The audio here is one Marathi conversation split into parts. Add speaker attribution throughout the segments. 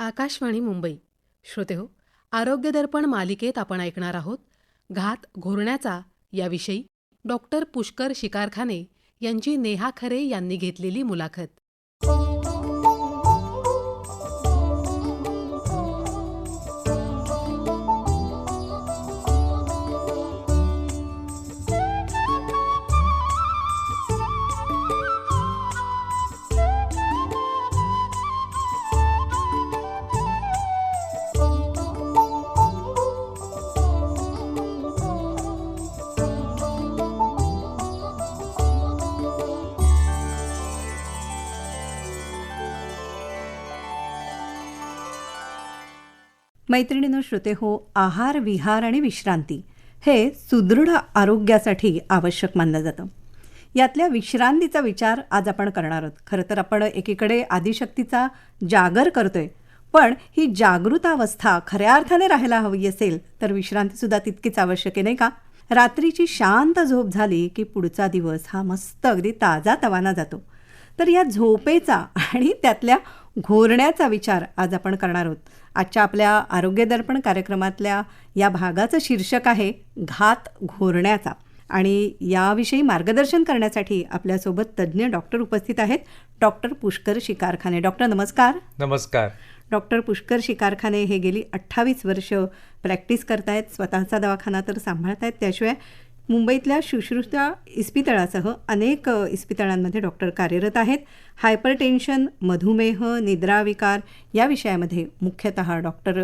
Speaker 1: आकाशवाणी मुंबई. श्रोतेहो, आरोग्य दर्पण मालिकेत आपण ऐकणार आहोत घात घोरण्याचा याविषयी डॉक्टर पुष्कर शिकारखाने यांची नेहा खरे यांनी घेतलेली मुलाखत.
Speaker 2: मैत्रिणींनो, श्रोते हो, आहार, विहार आणि विश्रांती हे सुदृढ आरोग्यासाठी आवश्यक मानलं जातं. यातल्या विश्रांतीचा विचार आज आपण करणार आहोत. खरं तर आपण एकीकडे आदिशक्तीचा जागर करतोय, पण ही जागृतावस्था खऱ्या अर्थाने राहायला हवी असेल तर विश्रांतीसुद्धा तितकीच आवश्यक आहे, नाही का? रात्रीची शांत झोप झाली की पुढचा दिवस हा मस्त अगदी ताजा तवाना जातो. तर या झोपेचा आणि त्यातल्या घोरण्याचा विचार आज आपण करणार आहोत. आजच्या आपल्या आरोग्य दर्पण कार्यक्रमातल्या या भागाचं शीर्षक आहे घात घोरण्याचा. आणि याविषयी मार्गदर्शन करण्यासाठी आपल्यासोबत तज्ज्ञ डॉक्टर उपस्थित आहेत. डॉक्टर पुष्कर शिकारखाने. डॉक्टर नमस्कार.
Speaker 3: नमस्कार.
Speaker 2: डॉक्टर पुष्कर शिकारखाने हे गेली 28 वर्ष प्रॅक्टिस करतायत, स्वतःचा दवाखाना तर सांभाळतायत. त्याशिवाय मुंबईतल्या शुश्रूषा इस्पितळासह अनेक इस्पितळांमध्ये डॉक्टर कार्यरत आहेत. हायपरटेन्शन, मधुमेह, निद्राविकार या विषयामध्ये मुख्यतः डॉक्टर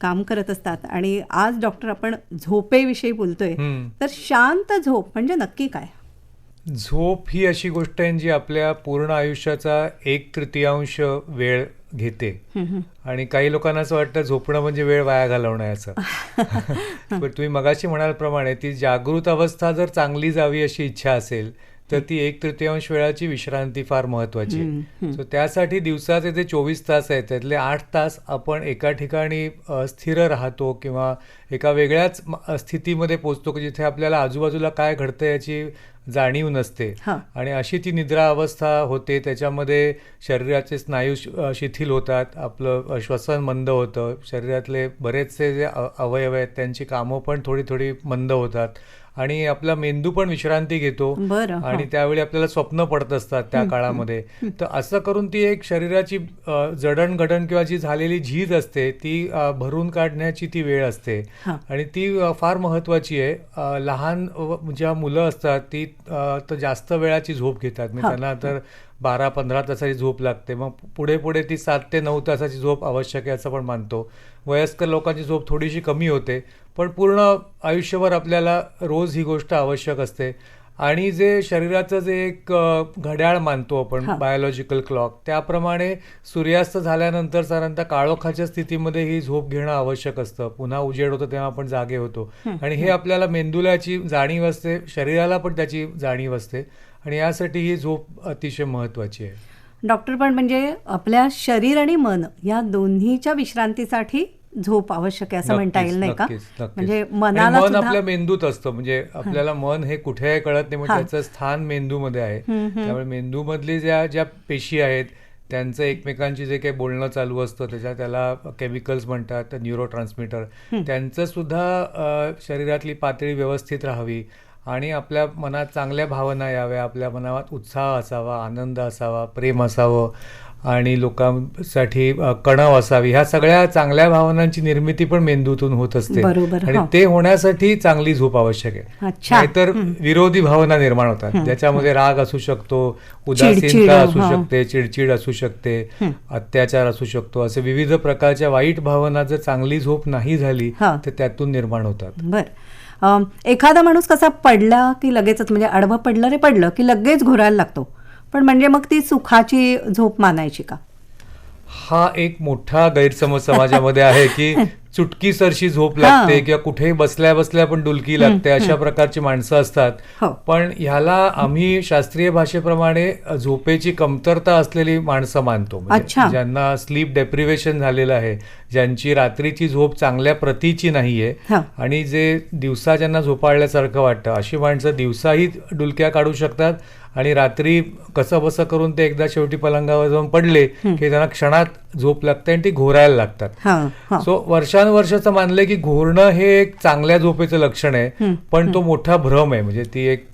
Speaker 2: काम करत असतात. आणि आज डॉक्टर आपण झोपेविषयी बोलतोय. तर शांत झोप म्हणजे नक्की काय?
Speaker 3: झोप ही अशी गोष्ट आहे जी आपल्या पूर्ण आयुष्याचा 1/3 वेळ घेते. आणि काही लोकांना असं वाटतं झोपणं म्हणजे वेळ वाया घालवणं याचं. पण तुम्ही मगाशी म्हणाल्याप्रमाणे ती जागृत अवस्था जर चांगली जावी अशी इच्छा असेल तर ती 1/3 वेळाची विश्रांती फार महत्वाची आहे. सो त्यासाठी दिवसाचे जे 24 तास आहेत त्यातले 8 तास आपण एका ठिकाणी स्थिर राहतो किंवा एका वेगळ्याच स्थितीमध्ये पोचतो की जिथे आपल्याला आजूबाजूला काय घडतं याची जाणीव नसते. आणि अशी ती निद्रा अवस्था होते. त्याच्यामध्ये शरीराचे स्नायू शिथिल होतात, आपलं श्वसन मंद होतं, शरीरातले बरेचसे जे अवयव आहेत त्यांची कामं पण थोडी थोडी मंद होतात आणि आपला मेंदू पण विश्रांती घेतो. आणि त्यावेळी स्वप्न पडत असतात त्या काळामध्ये. तर असं करून ती एक शरीराची जडणघडण किंवा जी झालेली झीज असते ती भरून काढण्याची ती वेळ असते आणि ती फार महत्वाची आहे. लहान ज्या मुलं असतात ती तर जास्त वेळाची झोप घेतात. मी त्यांना तर 12-15 तासाची झोप लागते. मग पुढे पुढे ती 7 ते 9 तासाची झोप आवश्यक आहे असं पण मानतो. वयस्कर लोकांची झोप थोडीशी कमी होते, पण पूर्ण आयुष्यभर आपल्याला रोज ही गोष्ट आवश्यक असते. आणि जे शरीराचं जे एक घड्याळ मानतो आपण, बायोलॉजिकल क्लॉक, त्याप्रमाणे सूर्यास्त झाल्यानंतर साधारणतः काळोखाच्या स्थितीमध्ये ही झोप घेणं आवश्यक असतं. पुन्हा उजेड होतं तेव्हा आपण जागे होतो आणि हे आपल्याला मेंदूला याची जाणीव असते, शरीराला पण त्याची जाणीव असते आणि यासाठी ही झोप अतिशय महत्वाची आहे.
Speaker 2: डॉक्टर, पण म्हणजे आपल्या शरीर आणि मन या दोन्हीच्या विश्रांतीसाठी झोप आवश्यक आहे असं म्हणता येईल, नाही का? म्हणजे मन
Speaker 3: आपल्या मेंदूत असतं. म्हणजे आपल्याला मन हे कुठे आहे कळत नाही, म्हणजे त्याचं स्थान मेंदूमध्ये आहे. त्यामुळे मेंदूमधली ज्या पेशी आहेत त्यांचं एकमेकांची जे काही बोलणं चालू असतं त्याला केमिकल्स म्हणतात, न्यूरो ट्रान्समीटर, त्यांचं सुद्धा शरीरातली पातळी व्यवस्थित राहावी आणि आपल्या मनात चांगल्या भावना याव्या, आपल्या मनात उत्साह असावा, आनंद असावा, प्रेम असावं आणि लोकांसाठी कणव असावी, ह्या सगळ्या चांगल्या भावनांची निर्मिती पण मेंदूतून होत असते. आणि ते होण्यासाठी चांगली झोप आवश्यक आहे. नाहीतर विरोधी भावना निर्माण होतात, ज्याच्यामध्ये राग असू शकतो, उदासीनता असू शकते, चिडचिड असू शकते, अत्याचार असू शकतो. असे विविध प्रकारच्या वाईट भावना जर चांगली झोप नाही झाली तर त्यातून निर्माण होतात.
Speaker 2: एखादा माणूस कसा पडला की लगेचच, म्हणजे आडवं पडलं की लगेच घोरायला लागतो, पण म्हणजे मग ती सुखाची झोप मानायची का?
Speaker 3: हा एक मोठा गैरसमज समाजामध्ये आहे की चुटकीसरशी झोप लागते किंवा कुठेही बसल्या बसल्या पण डुलकी लागते, अशा प्रकारची माणसं असतात. पण ह्याला आम्ही शास्त्रीय भाषेप्रमाणे झोपेची कमतरता असलेली माणसं मानतो. ज्यांना स्लीप डेप्रिव्हेशन झालेलं आहे, ज्यांची रात्रीची झोप चांगल्या प्रतीची नाहीये आणि जे दिवसा ज्यांना झोपाळल्यासारखं वाटतं, अशी माणसं दिवसाही डुलक्या काढू शकतात आणि रात्री कसं बसं करून ते एकदा शेवटी पलंगावर जाऊन पडले की त्यांना क्षणात झोप लागते आणि ती घोरायला लागतात.
Speaker 2: हां, हां.
Speaker 3: सो वर्षानुवर्षाचं मानलंय की घोरणं हे एक चांगल्या झोपेचं लक्षण आहे, पण तो मोठा भ्रम आहे, म्हणजे ती एक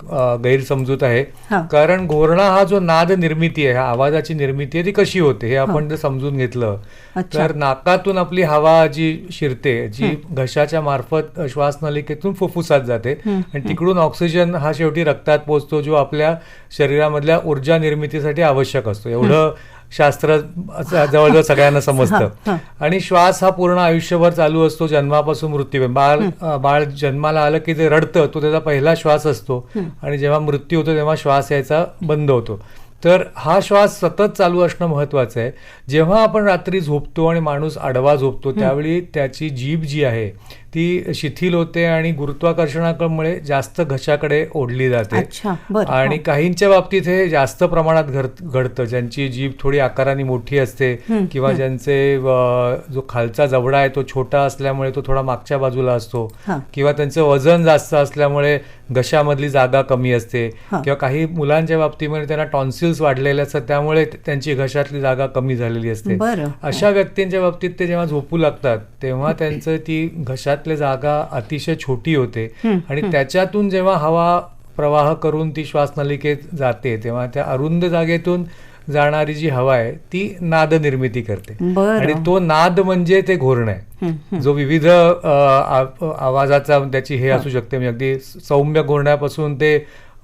Speaker 3: गैरसमजूत आहे.
Speaker 2: हां.
Speaker 3: कारण घोरणा हा जो नाद निर्मिती आहे, हा आवाजाची निर्मिती आहे, ती कशी होते हे आपण जर समजून घेतलं
Speaker 2: अच्छा.
Speaker 3: तर नाकातून आपली हवा जी शिरते, जी घशाच्या मार्फत श्वासनलिकेतून फुफ्फुसात जाते आणि तिकडून ऑक्सिजन हा शेवटी रक्तात पोहोचतो, जो आपल्या शरीरामधल्या ऊर्जा निर्मितीसाठी आवश्यक असतो. एवढं शास्त्र जवळजवळ सगळ्यांना समजतं. आणि श्वास हा पूर्ण आयुष्यभर चालू असतो, जन्मापासून मृत्यूपर्यंत. बाळ जन्माला आलं की जे रडतं तो त्याचा पहिला श्वास असतो आणि जेव्हा मृत्यू होतो तेव्हा श्वास यायचा बंद होतो. तर हा श्वास सतत चालू असणं महत्वाचं आहे. जेव्हा आपण रात्री झोपतो आणि माणूस आडवा झोपतो त्यावेळी त्याची जीभ जी आहे ती शिथिल होते आणि गुरुत्वाकर्षणामुळे जास्त घशाकडे ओढली जाते.
Speaker 2: अच्छा, बरं.
Speaker 3: आणि काहींच्या बाबतीत हे जास्त प्रमाणात घडतं, ज्यांची जीभ थोडी आकाराने मोठी असते किंवा ज्यांचे जो खालचा जबडा आहे तो छोटा असल्यामुळे तो थोडा मागच्या बाजूला असतो, किंवा त्यांचं वजन जास्त असल्यामुळे घशामधली जागा कमी असते, किंवा काही मुलांच्या बाबतीमध्ये त्यांना टॉन्सिल्स वाढलेले असतात त्यामुळे त्यांची घशातली जागा कमी झालेली असते. अशा व्यक्तींच्या बाबतीत ते जेव्हा झोपू लागतात तेव्हा त्यांचं ती घशातली जागा अतिशय छोटी होते आणि त्याच्यातून जेव्हा हवा प्रवाह करून ती श्वासनलिकेत जाते तेव्हा त्या अरुंद जागेतून जाणारी जी हवा आहे ती नाद निर्मिती करते. आणि तो नाद म्हणजे ते घोरणं आहे, जो विविध आवाजाचा त्याची हे असू शकते. म्हणजे अगदी सौम्य घोरण्यापासून ते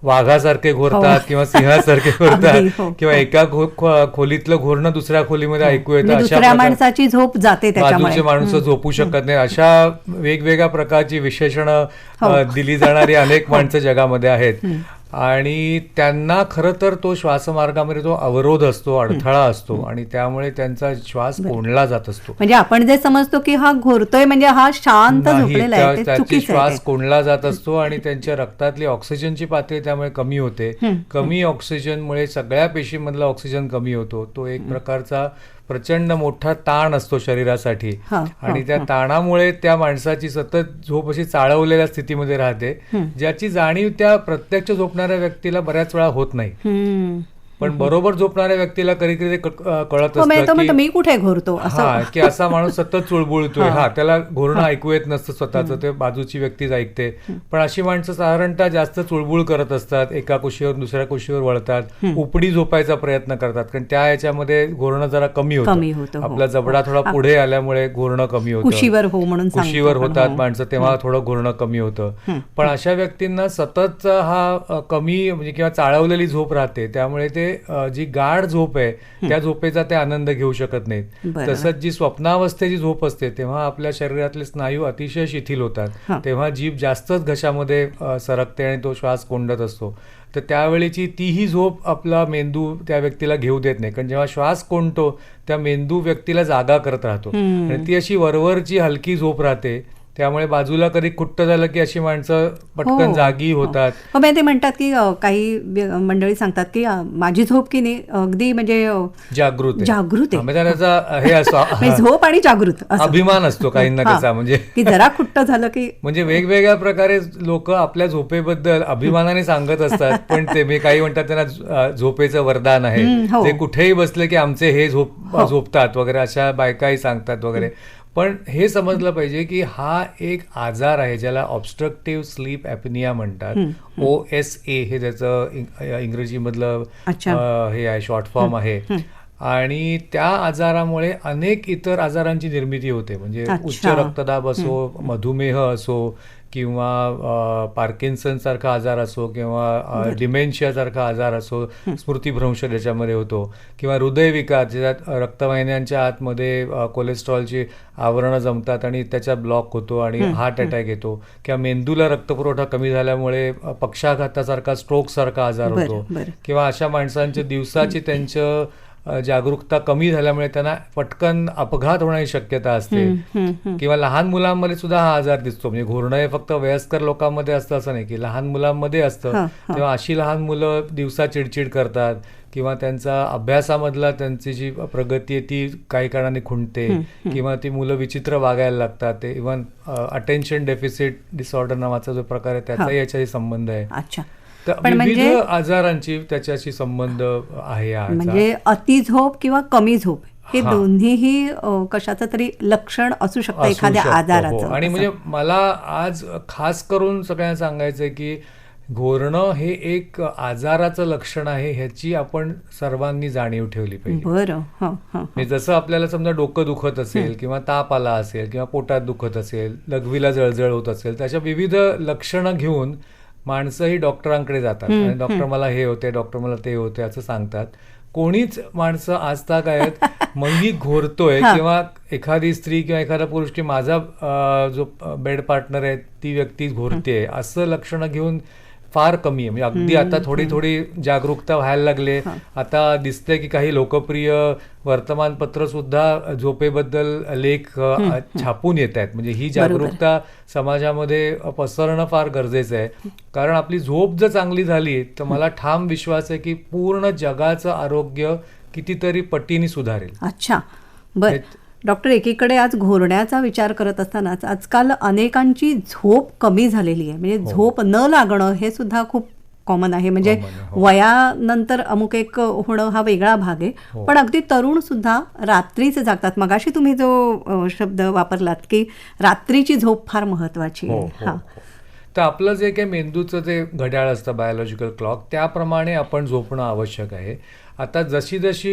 Speaker 3: वाघासारखे घोरतात किंवा सिंहासारखे घोरतात, किंवा एका खोलीतलं घोरणं दुसऱ्या खोलीमध्ये ऐकू येतं,
Speaker 2: अशा माणसाची झोप जाते,
Speaker 3: बाजूचे माणूस झोपू शकत नाही, अशा वेगवेगळ्या प्रकारची विशेषणं दिली जाणारी अनेक माणसं जगामध्ये आहेत. आणि त्यांना खरं तर तो श्वासमार्गामध्ये तो अवरोध असतो, अडथळा असतो आणि त्यामुळे त्यांचा श्वास कोंडला जात असतो.
Speaker 2: म्हणजे आपण जे समजतो की हा घोरतोय म्हणजे हा शांत झोपलेला आहे,
Speaker 3: त्याची श्वास कोंडला जात असतो आणि त्यांच्या रक्तातली ऑक्सिजनची पातळी त्यामुळे कमी होते. कमी ऑक्सिजनमुळे सगळ्या पेशीमधला ऑक्सिजन कमी होतो. तो एक प्रकारचा प्रचंड मोठा ताण असतो शरीरासाठी आणि त्या ताणामुळे त्या माणसाची सतत झोप अशी चाळवलेल्या स्थितीमध्ये राहते, ज्याची जाणीव त्या प्रत्यक्ष झोपणाऱ्या व्यक्तीला बऱ्याच वेळा होत नाही. पण बरोबर झोपणाऱ्या व्यक्तीला कधी कधी कळत असतं
Speaker 2: की मी कुठे घोरतो,
Speaker 3: की असा माणूस सतत चुळबुळतोय, त्याला घोरणं ऐकू येत नसतं स्वतःचं, ते बाजूची व्यक्तीच ऐकते. पण अशी माणसं साधारणतः जास्त चुळबुळ करत असतात, एका कुशीवर दुसऱ्या कुशीवर वळतात, उपडी झोपायचा प्रयत्न करतात, कारण त्या याच्यामध्ये घोरणं जरा कमी होतं. आपला जबडा थोडा पुढे आल्यामुळे घोरणं कमी होतं, कुशीवर होतात माणसं तेव्हा थोडं घोरणं कमी होतं. पण अशा व्यक्तींना सतत हा कमी म्हणजे किंवा चाळवलेली झोप राहते, त्यामुळे ते जी गाढ झोप आहे त्या झोपेचा ते आनंद घेऊ शकत नाहीत. तसंच जी स्वप्नावस्थेची झोप असते तेव्हा आपल्या शरीरातले स्नायू अतिशय शिथिल होतात, तेव्हा जीभ जास्तच घशामध्ये सरकते आणि तो श्वास कोंडत असतो. तर त्यावेळेची तीही झोप आपला मेंदू त्या व्यक्तीला घेऊ देत नाही, कारण जेव्हा श्वास कोंडतो त्या मेंदू व्यक्तीला जागा करत राहतो आणि ती अशी वरवरची हलकी झोप राहते. त्यामुळे बाजूला कधी खुट्ट झालं की अशी माणसं पटकन जागी होतात.
Speaker 2: ते म्हणतात की काही मंडळी सांगतात की माझी झोप की नाही अगदी म्हणजे जागृत
Speaker 3: त्याचा हे असतो,
Speaker 2: झोप आणि जागृत
Speaker 3: अभिमान असतो काहींना त्याचा, म्हणजे
Speaker 2: की जरा खुट्ट झालं की
Speaker 3: म्हणजे वेगवेगळ्या प्रकारे लोक आपल्या झोपेबद्दल अभिमानाने सांगत असतात. पण ते मी काही म्हणतात त्यांना झोपेचं वरदान आहे, ते कुठेही बसले की आमचे हे झोपतात वगैरे, अशा बायकाही सांगतात वगैरे. पण हे समजलं पाहिजे की हा एक आजार आहे ज्याला ऑब्स्ट्रक्टिव्ह स्लीप ॲपनिया म्हणतात. OSA हे त्याचं इंग्रजीमधलं हे आहे, शॉर्ट फॉर्म आहे. आणि त्या आजारामुळे अनेक इतर आजारांची निर्मिती होते, म्हणजे उच्च रक्तदाब असो, मधुमेह असो, किंवा पार्किन्सन सारखा आजार असो, किंवा डिमेन्शिया सारखा आजार असो, स्मृतिभ्रंश त्याच्यामध्ये होतो, किंवा हृदयविकार ज्याच्यात रक्तवाहिन्यांच्या आतमध्ये कोलेस्ट्रॉलची आवरणं जमतात आणि त्याचा ब्लॉक होतो आणि हार्ट अटॅक येतो, किंवा मेंदूला रक्तपुरवठा कमी झाल्यामुळे पक्षाघातासारखा स्ट्रोक सारखा आजार होतो, किंवा अशा माणसांच्या दिवसाची त्यांचं जागरूकता कमी झाल्यामुळे त्यांना पटकन अपघात होण्याची शक्यता असते, किंवा लहान मुलांमध्ये सुद्धा हा आजार दिसतो. म्हणजे घोरणं हे फक्त वयस्कर लोकांमध्ये असतं असं नाही, की लहान मुलांमध्ये असतं. तेव्हा अशी लहान मुलं दिवसा चिडचिड करतात, किंवा त्यांचा अभ्यासामधला त्यांची जी प्रगती आहे ती काही कारणाने खुंटते, किंवा ती मुलं विचित्र वागायला लागतात. ते इव्हन अटेन्शन डेफिसिट डिसऑर्डर नावाचा जो प्रकार आहे त्याचाही याच्याशी संबंध आहे. तर
Speaker 2: पण
Speaker 3: विविध
Speaker 2: म्हणजे
Speaker 3: आजारांची त्याच्याशी संबंध आहे याचा.
Speaker 2: म्हणजे अति झोप किंवा कमी झोप हे
Speaker 3: हा.
Speaker 2: दोन्हीही कशाचं तरी लक्षण असू शकतं
Speaker 3: असू
Speaker 2: एखाद्या
Speaker 3: शकतं, हो.
Speaker 2: आजाराचं
Speaker 3: आणि
Speaker 2: असं.
Speaker 3: म्हणजे मला आज खास करून सगळ्यांना सांगायचंय की घोरणं हे एक आजाराचं लक्षण आहे ह्याची आपण सर्वांनी जाणीव ठेवली पाहिजे.
Speaker 2: बरं. हं, हं,
Speaker 3: म्हणजे जसं आपल्याला समजा डोकं दुखत असेल किंवा ताप आला असेल किंवा पोटात दुखत असेल, लघवीला जळजळ होत असेल, त्याच्या विविध लक्षणं घेऊन माणसंही डॉक्टरांकडे जातात आणि डॉक्टर मला हे होते, डॉक्टर मला ते होते असं सांगतात. कोणीच माणसं आजताक आहेत मी घोरतोय किंवा एखादी स्त्री किंवा एखादा पुरुष की माझा जो बेड पार्टनर आहे ती व्यक्ती घोरते असं लक्षणं घेऊन फार कमी आहे. म्हणजे अगदी आता थोडी थोडी जागरूकता व्हायला लागले. आता दिसतंय की काही लोकप्रिय वर्तमानपत्र सुद्धा झोपेबद्दल लेख छापून येत आहेत. म्हणजे ही जागरूकता समाजामध्ये पसरणं फार गरजेचं आहे. कारण आपली झोप जर चांगली झाली तर मला ठाम विश्वास आहे की पूर्ण जगाचं आरोग्य कितीतरी पटीने सुधारेल.
Speaker 2: अच्छा, बरं. डॉक्टर, एकीकडे आज घोरण्याचा विचार करत असतानाच आजकाल अनेकांची झोप कमी झालेली आहे. म्हणजे झोप न लागणं हे सुद्धा खूप कॉमन आहे. म्हणजे वयानंतर अमुक एक होणं हा वेगळा भाग आहे. पण अगदी तरुण सुद्धा रात्रीच जागतात. मगाशी तुम्ही जो शब्द वापरलात की रात्रीची झोप फार महत्वाची आहे. हा,
Speaker 3: तर आपलं जे काही मेंदूचं जे घड्याळ असतं बायोलॉजिकल क्लॉक त्याप्रमाणे आपण झोपणं आवश्यक आहे. आता जशी जशी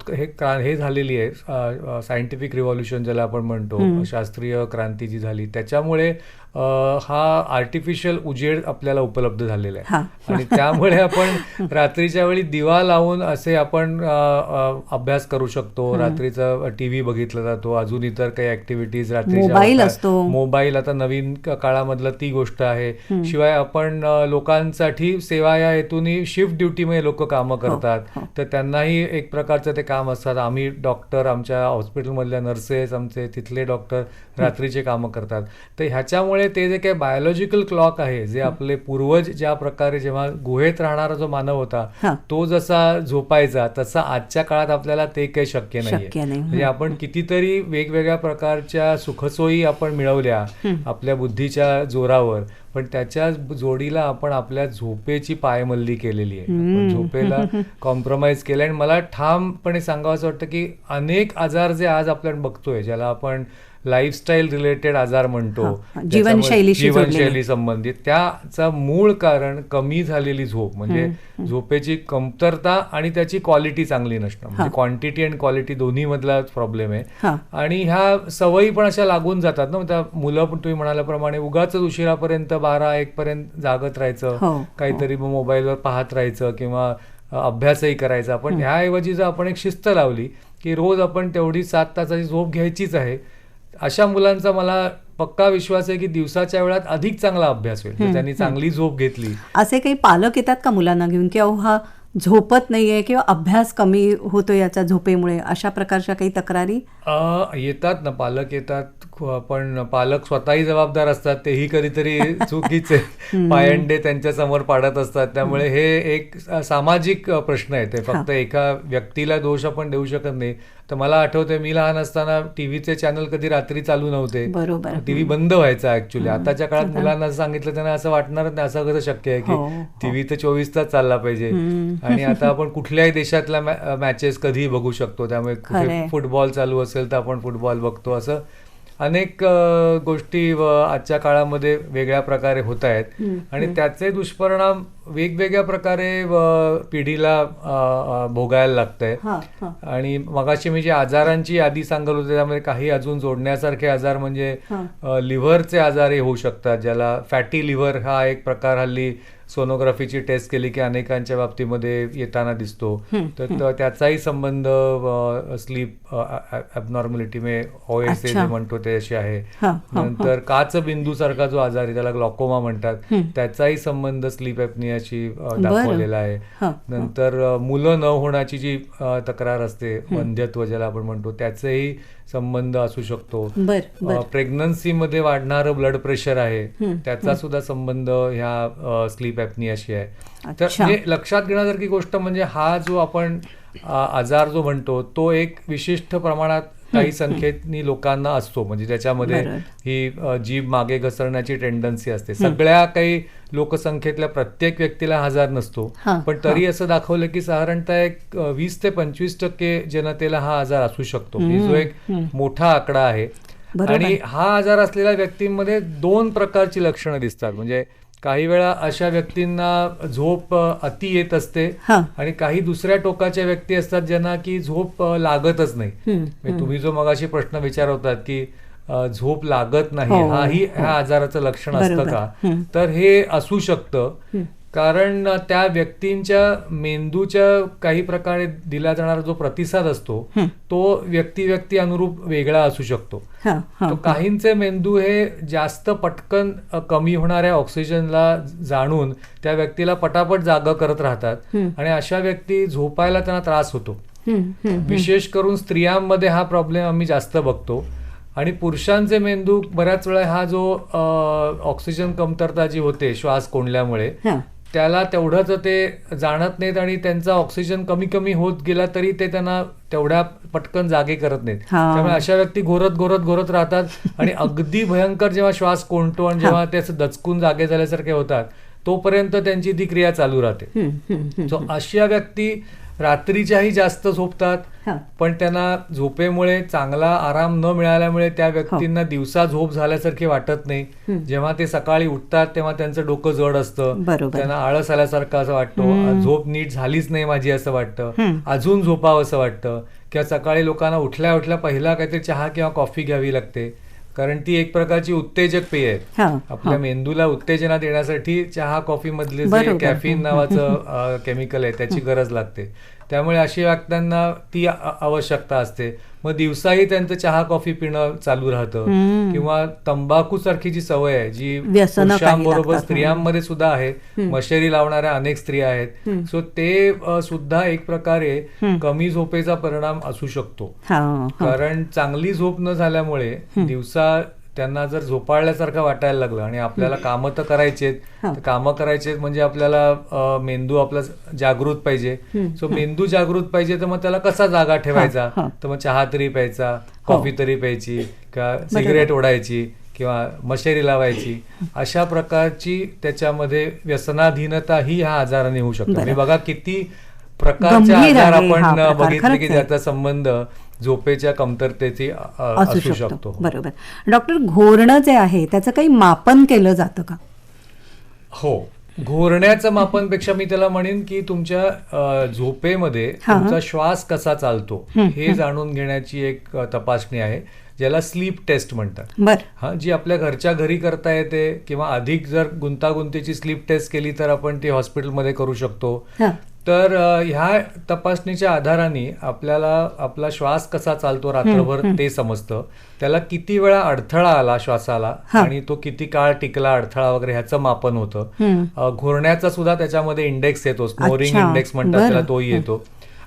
Speaker 3: हे झालेली आहे सायंटिफिक रिव्हॉल्युशन ज्याला आपण म्हणतो, शास्त्रीय क्रांती जी झाली त्याच्यामुळे हा आर्टिफिशियल उजेड आपल्याला उपलब्ध झालेला आहे आणि त्यामुळे आपण रात्रीच्या वेळी दिवा लावून असे आपण अभ्यास करू शकतो. रात्रीचा टीव्ही बघितला जातो, अजून इतर काही ऍक्टिव्हिटीज
Speaker 2: मोबाईल असतो.
Speaker 3: मोबाईल आता नवीन काळामधलं ती गोष्ट आहे. शिवाय आपण लोकांसाठी सेवा या हेतूने शिफ्ट ड्युटीमध्ये लोक कामं करतात, तर त्यांनाही एक प्रकारचं ते काम असतात. आम्ही डॉक्टर, आमच्या हॉस्पिटलमधल्या नर्सेस, आमचे तिथले डॉक्टर रात्रीचे कामं करतात. तर ह्याच्यामुळे ते जे काही बायोलॉजिकल क्लॉक आहे, जे आपले पूर्वज ज्या प्रकारे जेव्हा गुहेत राहणारा जो मानव होता तो जसा झोपायचा तसा आजच्या काळात आपल्याला ते काही शक्य नाहीये. म्हणजे आपण कितीतरी वेगवेगळ्या प्रकारच्या सुखसोयी आपण मिळवल्या आपल्या बुद्धीच्या जोरावर, पण त्याच्या जोडीला आपण आपल्या झोपेची पायमल्ली केलेली आहे. आपण झोपेला कॉम्प्रोमाइज केलं. आणि मला ठामपणे सांगावं वाटतं की अनेक आजार जे आज आपण बघतोय, ज्याला आपण लाईफस्टाईल रिलेटेड आजार म्हणतो, जीवनशैली संबंधित, त्याचं मूळ कारण कमी झालेली झोप. म्हणजे झोपेची कमतरता आणि त्याची क्वालिटी चांगली नसणं. म्हणजे क्वांटिटी आणि क्वालिटी दोन्ही मधला प्रॉब्लेम आहे. आणि ह्या सवयी पण अशा लागून जातात ना. त्या मुलं पण तुम्ही म्हणाल्याप्रमाणे उगाच उशिरापर्यंत 12-1 पर्यंत जागत राहायचं, काहीतरी मोबाईलवर पाहत राहायचं किंवा अभ्यासही करायचा. पण ह्याऐवजी जर आपण एक शिस्त लावली की रोज आपण तेवढी 7 तासाची झोप घ्यायचीच आहे, अशा मुलांचा मला पक्का विश्वास आहे की दिवसाच्या वेळात अधिक चांगला अभ्यास होईल जर त्यांनी चांगली झोप घेतली.
Speaker 2: असे काही पालक येतात का मुलांना घेऊन की अहो हा झोपत नाहीये किंवा अभ्यास कमी होतो याचा झोपेमुळे, अशा प्रकारच्या काही तक्रारी
Speaker 3: येतात ना? पालक येतात, पण पालक स्वतःही जबाबदार असतात, तेही कधीतरी चुकीचे पायंडे त्यांच्या समोर पाडत असतात. त्यामुळे हे एक सामाजिक प्रश्न आहे. ते फक्त एका व्यक्तीला दोष आपण देऊ शकत नाही. तर मला आठवतंय मी लहान असताना टीव्हीचे चॅनल कधी रात्री चालू नव्हते, टीव्ही बंद व्हायचा ऍक्च्युली. आताच्या काळात मुलांना सांगितलं त्यांना असं वाटणारच नाही, असं कसं शक्य आहे की टीव्ही तर 24 तास चालला पाहिजे. आणि आता आपण कुठल्याही देशातल्या मॅचेस कधीही बघू शकतो. त्यामुळे फुटबॉल चालू असेल तर आपण फुटबॉल बघतो. असं अनेक गोष्टी आजच्या काळामध्ये वेगळ्या प्रकारे होत आहेत आणि त्याचे दुष्परिणाम वेगवेगळ्या प्रकारे पिढीला भोगायला लागतंय. आणि मगाशी मी जे आजारांची यादी सांगत होते त्यामध्ये काही अजून जोडण्यासारखे आजार म्हणजे लिव्हरचे आजारही होऊ शकतात, ज्याला फॅटी लिव्हर हा एक प्रकार हल्ली सोनोग्राफीची टेस्ट केली की अनेकांच्या बाबतीमध्ये येताना दिसतो. तर त्याचाही संबंध स्लीप ॲबनॉर्मॅलिटी OSA जे म्हणतो त्याशी आहे. नंतर काचबिंदू सारखा जो आजार आहे त्याला ग्लॉकोमा म्हणतात, त्याचाही संबंध स्लीप ॲपनियाशी दाखवलेला आहे. नंतर मुलं न होण्याची जी तक्रार असते, वंध्यत्व ज्याला आपण म्हणतो, त्याचाही संबंध असू शकतो. प्रेग्नन्सीमध्ये वाढणारं ब्लड प्रेशर आहे, त्याचा सुद्धा संबंध ह्या स्लीप ॲपनियाशी आहे. तर हे लक्षात घेण्यासारखी गोष्ट म्हणजे हा जो आपण आजार जो म्हणतो तो एक विशिष्ट प्रमाणात काही संख्येनी लोकांना असतो, म्हणजे त्याच्यामध्ये ही जीभ मागे घसरण्याची टेंडन्सी असते. सगळ्या काही लोकसंख्येतल्या प्रत्येक व्यक्तीला हा आजार नसतो, पण तरी असं दाखवलं की साधारणतः एक 20 ते 25% जनतेला हा आजार असू शकतो, जो एक मोठा आकडा आहे. आणि हा आजार असलेल्या व्यक्तींमध्ये 2 प्रकारची लक्षणं दिसतात. म्हणजे काही वेळा अशा व्यक्तींना झोप अति येत असते आणि काही दुसऱ्या टोकाच्या व्यक्ती असतात ज्यांना की झोप लागतच नाही. तुम्ही जो मगाशी प्रश्न विचारत होतात की झोप लागत नाही, हाही ह्या आजाराचं लक्षण असतं का, तर हे असू शकतं. कारण त्या व्यक्तींच्या मेंदूच्या काही प्रकारे दिला जाणारा जो प्रतिसाद असतो तो व्यक्ती अनुरूप वेगळा असू शकतो. तो काहींचे मेंदू हे जास्त पटकन कमी होणाऱ्या ऑक्सिजनला जाणून त्या व्यक्तीला पटापट जागा करत राहतात आणि अशा व्यक्ती झोपायला त्यांना त्रास होतो. विशेष करून स्त्रियांमध्ये हा प्रॉब्लेम आम्ही जास्त बघतो. आणि पुरुषांचे मेंदू बऱ्याच वेळा हा जो ऑक्सिजन कमतरता जी होते श्वास कोंडल्यामुळे त्याला तेवढंच ते जाणत नाहीत आणि त्यांचा ऑक्सिजन कमी कमी होत गेला तरी ते त्यांना तेवढ्या पटकन जागे करत नाहीत. त्यामुळे अशा व्यक्ती घोरत राहतात आणि अगदी भयंकर जेव्हा श्वास कोंडतो आणि जेव्हा ते असं दचकून जागे झाल्यासारखे होतात तोपर्यंत त्यांची ती क्रिया चालू राहते. सो अशा व्यक्ती रात्रीच्याही जास्त झोपतात, पण त्यांना झोपेमुळे चांगला आराम न मिळाल्यामुळे त्या व्यक्तींना दिवसा झोप झाल्यासारखी वाटत नाही. जेव्हा ते सकाळी उठतात तेव्हा त्यांचं डोकं जड असतं, त्यांना आळस आल्यासारखं असं वाटतं, झोप नीट झालीच नाही माझी असं वाटतं, अजून झोपावं असं वाटतं. किंवा सकाळी लोकांना उठल्या उठल्या पहिला काहीतरी चहा किंवा कॉफी घ्यावी लागते, कारण ती एक प्रकारची उत्तेजक पेय आहे. आपल्या मेंदूला उत्तेजना देण्यासाठी चहा कॉफी मधले जे कॅफीन नावाचं केमिकल आहे त्याची गरज लागते. त्यामुळे अशा व्यक्तींना ती आवश्यकता असते. मग दिवसाही त्यांचं चहा कॉफी पिणं चालू राहतं. किंवा तंबाखू सारखी जी सवय आहे जी पुरुषांबरोबर स्त्रियांमध्ये सुद्धा आहे, मशेरी लावणाऱ्या अनेक स्त्रिया आहेत, सो ते सुद्धा एक प्रकारे कमी झोपेचा परिणाम असू शकतो. कारण चांगली झोप न झाल्यामुळे दिवसा त्यांना जर झोपाळल्यासारखं वाटायला लागलं आणि आपल्याला कामं तर करायचेत, कामं करायचेत म्हणजे आपल्याला मेंदू आपला जागृत पाहिजे. सो मेंदू जागृत पाहिजे तर मग त्याला कसा जागा ठेवायचा, तर मग चहा तरी प्यायचा, कॉफी तरी प्यायची, किंवा सिगरेट ओढायची किंवा मशेरी लावायची. अशा प्रकारची त्याच्यामध्ये व्यसनाधीनता ही ह्या आजाराने होऊ शकतो. म्हणजे बघा किती प्रकारचे आजार आपण बघितले की त्याचा संबंध झोपेच्या कमतरतेची असू शकतो.
Speaker 2: बरोबर. डॉक्टर, घोरणं जे आहे त्याचं काही मापन केलं जातं का?
Speaker 3: हो, घोरण्याचं मापनपेक्षा मी त्याला म्हणेन की तुमच्या झोपेमध्ये तुमचा श्वास कसा चालतो हे जाणून घेण्याची एक तपासणी आहे, ज्याला स्लीप टेस्ट म्हणतात. जी आपल्या घरच्या घरी करता येते किंवा अधिक जर गुंतागुंतीची स्लीप टेस्ट केली तर आपण ती हॉस्पिटलमध्ये करू शकतो. तर ह्या तपासणीच्या आधाराने आपल्याला आपला श्वास कसा चालतो रात्रभर ते समजतं. त्याला किती वेळा अडथळा आला श्वासाला आणि तो किती काळ टिकला अडथळा वगैरे ह्याचं मापन होतं. घोरण्याचा सुद्धा त्याच्यामध्ये इंडेक्स येतो, स्नोरिंग इंडेक्स म्हणतात त्याला, तोही येतो.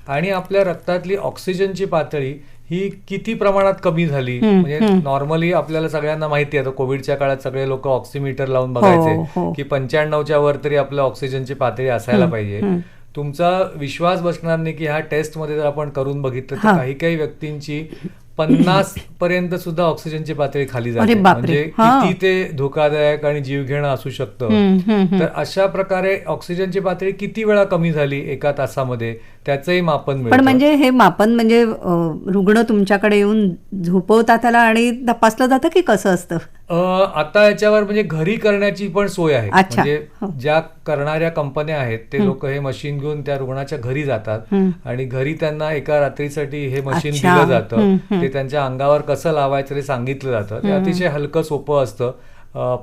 Speaker 3: आणि आपल्या रक्तातली ऑक्सिजनची पातळी ही किती प्रमाणात कमी झाली. म्हणजे नॉर्मली आपल्याला सगळ्यांना माहिती आहे, कोविडच्या काळात सगळे लोक ऑक्सिमीटर लावून बघायचे की 95च्या वर तरी आपल्या ऑक्सिजनची पातळी असायला पाहिजे. तुमचा विश्वास बसणार नाही की ह्या टेस्टमध्ये जर आपण करून बघितलं तर काही काही व्यक्तींची 50 पर्यंत सुद्धा ऑक्सिजनची पातळी खाली जाते. म्हणजे किती ते धोकादायक आणि जीवघेणं असू शकतं. तर अशा प्रकारे ऑक्सिजनची पातळी किती वेळा कमी झाली एका तासामध्ये त्याचंही मापन मिळतं.
Speaker 2: पण म्हणजे हे मापन म्हणजे रुग्ण तुमच्याकडे येऊन झोपवतात त्याला आणि तपासलं जातं की कसं असतं?
Speaker 3: आता याच्यावर म्हणजे घरी करण्याची पण सोय आहे. म्हणजे ज्या करणाऱ्या कंपन्या आहेत ते लोक हे मशीन घेऊन त्या रुग्णाच्या घरी जातात आणि घरी त्यांना एका रात्रीसाठी हे मशीन दिलं जातं. ते त्यांच्या अंगावर कसं लावायचं ते सांगितलं जातं. ते अतिशय हलकं सोपं असतं.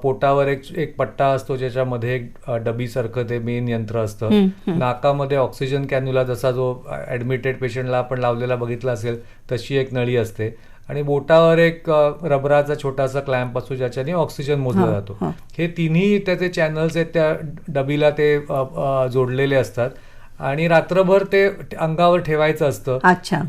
Speaker 3: पोटावर एक पट्टा असतो ज्याच्यामध्ये एक डबीसारखं ते मेन यंत्र असतं. नाकामध्ये ऑक्सिजन कॅन्युला जसा जो ऍडमिटेड पेशंटला आपण लावलेला बघितला असेल तशी एक नळी असते आणि बोटावर एक रबराचा छोटासा क्लॅम्प असतो ज्याच्याने ऑक्सिजन मोजला जातो. हे तिन्ही त्याचे चॅनल्स आहेत त्या डबीला ते जोडलेले असतात आणि रात्रभर ते अंगावर ठेवायचं असतं.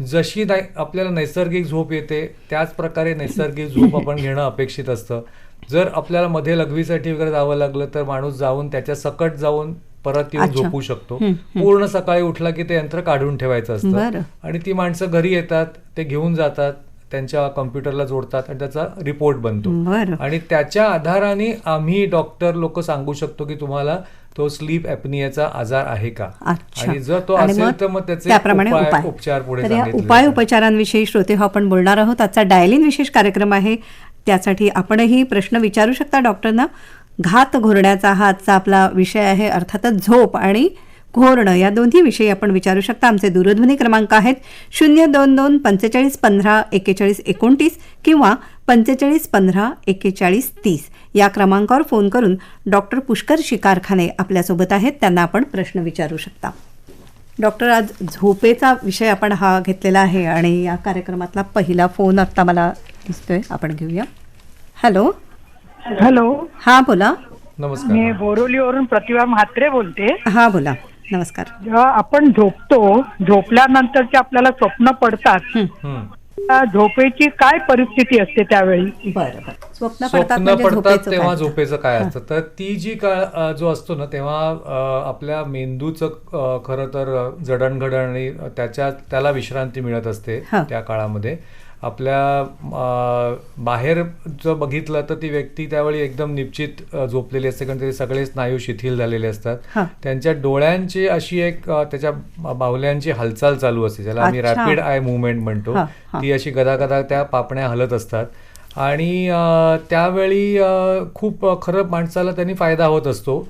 Speaker 3: जशी आपल्याला नैसर्गिक झोप येते त्याच प्रकारे नैसर्गिक झोप आपण घेणं अपेक्षित असतं. जर आपल्याला मध्ये लघवीसाठी वगैरे जावं लागलं तर माणूस जाऊन त्याच्या सकट जाऊन परत येऊन झोपू शकतो. पूर्ण सकाळी उठला की ते यंत्र काढून ठेवायचं असतं आणि ती माणसं घरी येतात, ते घेऊन जातात, त्यांच्या कॉम्प्युटरला जोडतात आणि त्याचा रिपोर्ट बनतो
Speaker 2: बरं.
Speaker 3: आणि त्याच्या आधाराने आम्ही डॉक्टर लोक सांगू शकतो की तुम्हाला तो स्लीप ॲपनियाचा आजार आहे का.
Speaker 2: अच्छा.
Speaker 3: आणि जर तो
Speaker 2: आणि
Speaker 3: असेल तर मग त्याचे
Speaker 2: त्याप्रमाणे
Speaker 3: उपचार पुढे
Speaker 2: तर या
Speaker 3: सांगितले
Speaker 2: उपाय
Speaker 3: जातात.
Speaker 2: उपचारांविषयी श्रोते हो आपण बोलणार आहोत. आजचा डायलिन विशेष कार्यक्रम आहे, त्यासाठी आपणही प्रश्न विचारू शकता डॉक्टरना. घात घोरण्याचा हा आजचा आपला विषय आहे. अर्थातच झोप आणि घोरणं या दोन्ही विषयी आपण विचारू शकता. आमचे दूरध्वनी क्रमांक आहेत 022 45 15 41 29 किंवा 45 15 41 30. या क्रमांकावर फोन करून डॉक्टर पुष्कर शिकारखाने आपल्यासोबत आहेत, त्यांना आपण प्रश्न विचारू शकता. डॉक्टर, आज झोपेचा विषय आपण हा घेतलेला आहे आणि या कार्यक्रमातला पहिला फोन आत्ता मला दिसतोय, आपण घेऊया. हॅलो.
Speaker 4: हॅलो,
Speaker 2: हां बोला.
Speaker 3: नमस्कार.
Speaker 4: मी बोरिवलीवरून प्रतिभा म्हात्रे बोलते.
Speaker 2: हां बोला. नमस्कार.
Speaker 4: जेव्हा आपण झोपतो, झोपल्यानंतरचे आपल्याला स्वप्न पडतात,
Speaker 3: हम्म.
Speaker 4: त्या झोपेची काय परिस्थिती असते त्यावेळी?
Speaker 2: बरं. स्वप्न पडतात
Speaker 3: स्वप्न
Speaker 2: म्हणजे
Speaker 3: पडतात
Speaker 2: झोपेचं
Speaker 3: तेव्हा
Speaker 2: काय?
Speaker 3: झोपेचं काय असतं, तर ती जी काळ जो असतो ना तेव्हा आपल्या मेंदूचं खरं तर जडणघडण आणि त्याला विश्रांती मिळत असते
Speaker 2: हा.
Speaker 3: त्या काळामध्ये. आपल्या बाहेर जर बघितलं तर ती व्यक्ती त्यावेळी एकदम निश्चित झोपलेली असते, कारण ते सगळे स्नायू शिथिल झालेले असतात.
Speaker 2: हा.
Speaker 3: त्यांच्या डोळ्यांची अशी एक त्याच्या बाहुल्यांची हालचाल चालू असते, ज्याला आम्ही
Speaker 2: अच्छा.
Speaker 3: रॅपिड आय मुवमेंट म्हणतो.
Speaker 2: हा, हा.
Speaker 3: ती अशी गदागदा त्या पापण्या हलत असतात आणि त्यावेळी खूप खरं माणसाला त्यांनी फायदा होत असतो.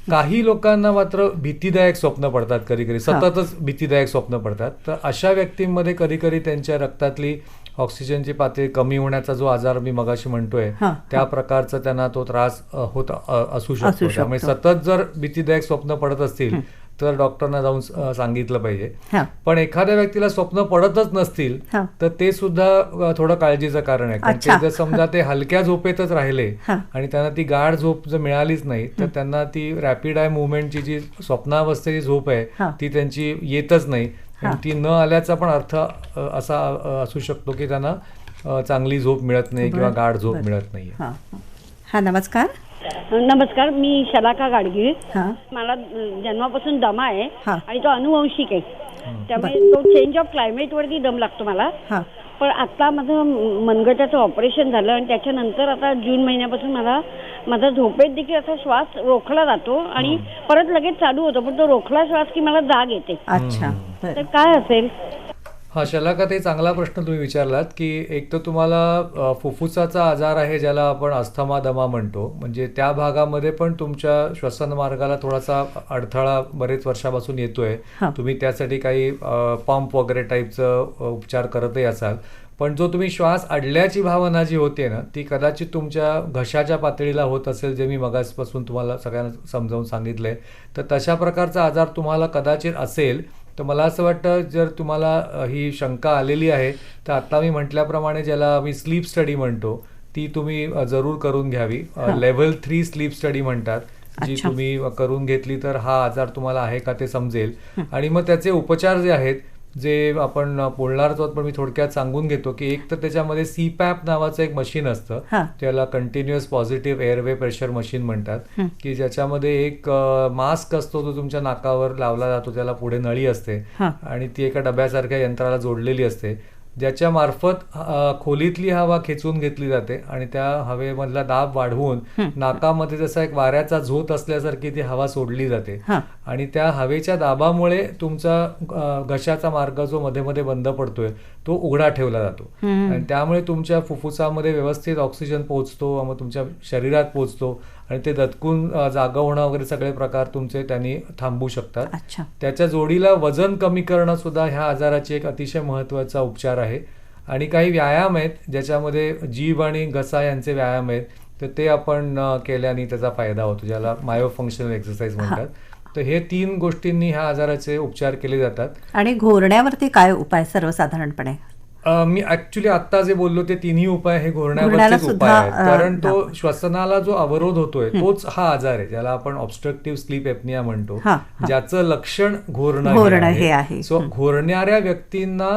Speaker 3: काही लोकांना मात्र भीतीदायक स्वप्न पडतात, कधी कधी सततच भीतीदायक स्वप्न पडतात. तर अशा व्यक्तींमध्ये कधी कधी त्यांच्या रक्तातली ऑक्सिजनची पातळी कमी होण्याचा जो आजार मी मगाशी म्हणतोय
Speaker 2: हा,
Speaker 3: त्या प्रकारचा त्यांना तो त्रास होत असू शकतो.
Speaker 2: शकतो.
Speaker 3: त्यामुळे सतत जर भीतीदायक स्वप्न पडत असतील तर डॉक्टरना जाऊन सांगितलं पाहिजे.
Speaker 2: हां.
Speaker 3: पण एखाद्या व्यक्तीला स्वप्न पडतच नसतील
Speaker 2: हां.
Speaker 3: तर ते सुद्धा थोडं काळजीचं कारण आहे. कारण
Speaker 2: अच्छा.
Speaker 3: ते जर समजा ते हलक्या झोपेतच राहिले
Speaker 2: हां.
Speaker 3: आणि त्यांना ती गाढ झोप जर मिळालीच नाही तर त्यांना ती रॅपिड आय मुवमेंटची जी स्वप्नावस्थेची झोप आहे
Speaker 2: हां.
Speaker 3: ती त्यांची येतच नाही.
Speaker 2: हां.
Speaker 3: ती न आल्याचा पण अर्थ असा असू शकतो की त्यांना चांगली झोप मिळत नाही किंवा गाढ झोप मिळत नाही.
Speaker 2: हां. हां, नमस्कार.
Speaker 5: नमस्कार, मी शलाका गाडगीळ.
Speaker 2: हां.
Speaker 5: मला जन्मापासून दमा आहे
Speaker 2: हा.
Speaker 5: आणि तो अनुवंशिक आहे, त्यामुळे तो चेंज ऑफ क्लायमेट वरती दम लागतो मला.
Speaker 2: हां.
Speaker 5: पण आता माझं मनगटाचं ऑपरेशन झालं आणि त्याच्यानंतर आता जून महिन्यापासून माझा झोपेत देखील असा श्वास रोखला जातो आणि परत लगेच चालू होतो, पण तो रोखला श्वास की मला जाग येते.
Speaker 2: अच्छा.
Speaker 5: तर
Speaker 2: बरं.
Speaker 5: काय असेल?
Speaker 3: हा शलाका, ते चांगला प्रश्न तुम्ही विचारलात की एक तर तुम्हाला फुफ्फुसाचा आजार आहे ज्याला आपण अस्थमा दमा म्हणतो. म्हणजे त्या भागामध्ये पण तुमच्या श्वसन मार्गाला थोडासा अडथळा बरेच वर्षापासून येतोय.
Speaker 2: हा.
Speaker 3: तुम्ही त्यासाठी काही पंप वगैरे टाईपचं उपचार करतही असाल. पण जो तुम्ही श्वास अडल्याची भावना जी होते ना ती कदाचित तुमच्या घशाच्या पातळीला होत असेल, जे मी मगासपासून तुम्हाला सगळ्यांना समजावून सांगितलंय. तर तशा प्रकारचा आजार तुम्हाला कदाचित असेल तर मला असं वाटतं जर तुम्हाला ही शंका आलेली आहे तर आता मी म्हटल्याप्रमाणे ज्याला मी स्लीप स्टडी म्हणतो ती तुम्ही जरूर करून घ्यावी. लेव्हल 3 स्लीप स्टडी म्हणतात, जी
Speaker 2: अच्छा.
Speaker 3: तुम्ही करून घेतली तर हा आजार तुम्हाला आहे का ते समजेल. आणि मग त्याचे उपचार जे आहेत जे आपण बोलणार आहोत पण मी थोडक्यात सांगून घेतो की एक तर त्याच्यामध्ये CPAP नावाचं एक मशीन असतं,
Speaker 2: हां.
Speaker 3: त्याला continuous positive airway pressure machine म्हणतात, की ज्याच्यामध्ये एक मास्क असतो जो तुमच्या नाकावर लावला जातो, त्याला पुढे नळी असते
Speaker 2: हां.
Speaker 3: आणि ती एका डब्यासारख्या यंत्राला जोडलेली असते, ज्याच्या मार्फत खोलीतली हवा खेचून घेतली जाते आणि त्या हवेमधला दाब वाढवून नाकामध्ये जसा एक वाऱ्याचा झोत असल्यासारखी ती हवा सोडली जाते.
Speaker 2: हां.
Speaker 3: आणि त्या हवेच्या दाबामुळे तुमचा घशाचा मार्ग जो मध्ये मध्ये बंद पडतोय तो उघडा ठेवला जातो आणि त्यामुळे तुमच्या फुफ्फुसामध्ये व्यवस्थित ऑक्सिजन पोहोचतो, मग तुमच्या शरीरात पोहोचतो आणि ते दचकून जागा होणं वगैरे सगळे प्रकार तुमचे त्यांनी थांबू शकतात.
Speaker 2: अच्छा.
Speaker 3: त्याच्या जोडीला वजन कमी करणं सुद्धा ह्या आजाराची एक अतिशय महत्त्वाचा उपचार आहे. आणि काही व्यायाम आहेत ज्याच्यामध्ये जीभ आणि घसा यांचे व्यायाम आहेत, तर ते आपण केल्याने त्याचा फायदा होतो, ज्याला मायोफंक्शनल एक्सरसाइज म्हणतात. तर हे 3 गोष्टींनी ह्या आजाराचे उपचार केले जातात.
Speaker 2: आणि घोरण्यावरती काय उपाय सर्वसाधारणपणे?
Speaker 3: मी ऍक्च्युली आता जे बोललो ते तिन्ही उपाय हे
Speaker 2: घोरण्याला
Speaker 3: घोरण्यावरचेच
Speaker 2: सुद्धा,
Speaker 3: उपाय आहेत, कारण तो
Speaker 2: दाखवा.
Speaker 3: श्वसनाला जो अवरोध होतोय तोच हा आजार आहे ज्याला आपण ऑब्स्ट्रक्टिव्ह स्लीप एपनिया म्हणतो,
Speaker 2: हा, हा.
Speaker 3: ज्याचं लक्षण घोरणं
Speaker 2: घोरणं
Speaker 3: हे
Speaker 2: हे
Speaker 3: आहे.
Speaker 2: आहे.
Speaker 3: सो घोरणाऱ्या व्यक्तींना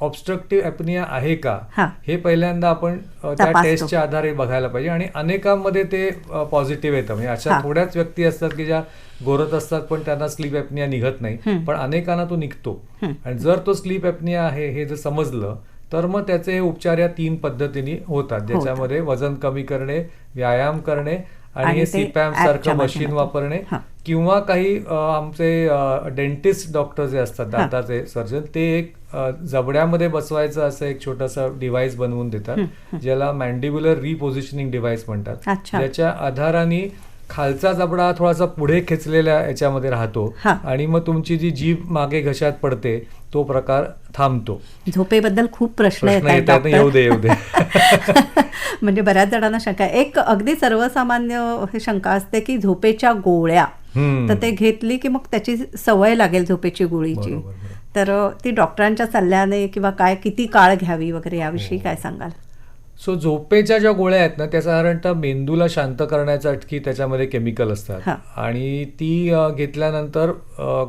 Speaker 3: ऑब्स्ट्रक्टिव्ह एपनिया आहे का
Speaker 2: हा.
Speaker 3: हे पहिल्यांदा आपण त्या
Speaker 2: तपासतो.
Speaker 3: टेस्टच्या आधारे बघायला पाहिजे. आणि अनेकांमध्ये ते पॉझिटिव्ह येतं, म्हणजे अशा
Speaker 2: हा.
Speaker 3: थोड्याच व्यक्ती असतात की ज्या घोरत असतात पण त्यांना स्लीप एपनिया निघत नाही, पण अनेकांना तो निघतो. आणि जर तो स्लीप एपनिया आहे हे जर समजलं तर मग त्याचे हे उपचार या 3 पद्धतीने होतात, ज्याच्यामध्ये वजन कमी करणे, व्यायाम करणे आणि
Speaker 2: आणि
Speaker 3: हे
Speaker 2: ते
Speaker 3: सीपॅम
Speaker 2: ॲपच्या
Speaker 3: सारखं मशीन
Speaker 2: माध्यमातून.
Speaker 3: वापरणे
Speaker 2: हां.
Speaker 3: किंवा काही आमचे डेंटिस्ट डॉक्टर जे असतात, दाताचे सर्जन, ते एक जबड्यामध्ये बसवायचं असं एक छोटंसं डिव्हाइस बनवून देतात, ज्याला मॅन्डिब्युलर रिपोझिशनिंग डिव्हाइस म्हणतात,
Speaker 2: अच्छा.
Speaker 3: ज्याच्या आधाराने खालचा जबडा थोडासा पुढे खेचलेल्या याच्यामध्ये राहतो
Speaker 2: हां.
Speaker 3: आणि मग तुमची जी जीभ मागे घशात पडते तो प्रकार थांबतो.
Speaker 2: झोपेबद्दल खूप प्रश्न
Speaker 3: प्रश्न
Speaker 2: येतात
Speaker 3: येतात, येऊ दे येऊ दे.
Speaker 2: म्हणजे बऱ्याच जणांना शंका आहे. एक अगदी सर्वसामान्य हे शंका असते की झोपेच्या गोळ्या,
Speaker 3: हम्म.
Speaker 2: तर ते घेतली की मग त्याची सवय लागेल झोपेची गोळीची,
Speaker 3: बरोबर, बरोबर.
Speaker 2: तर ती डॉक्टरांच्या सल्ल्याने किंवा काय किती काळ घ्यावी वगैरे याविषयी काय सांगाल?
Speaker 3: सो झोपेच्या ज्या गोळ्या आहेत ना, त्या साधारणतः मेंदूला शांत करण्यासाठी त्याच्यामध्ये केमिकल असतात
Speaker 2: हां.
Speaker 3: आणि ती घेतल्यानंतर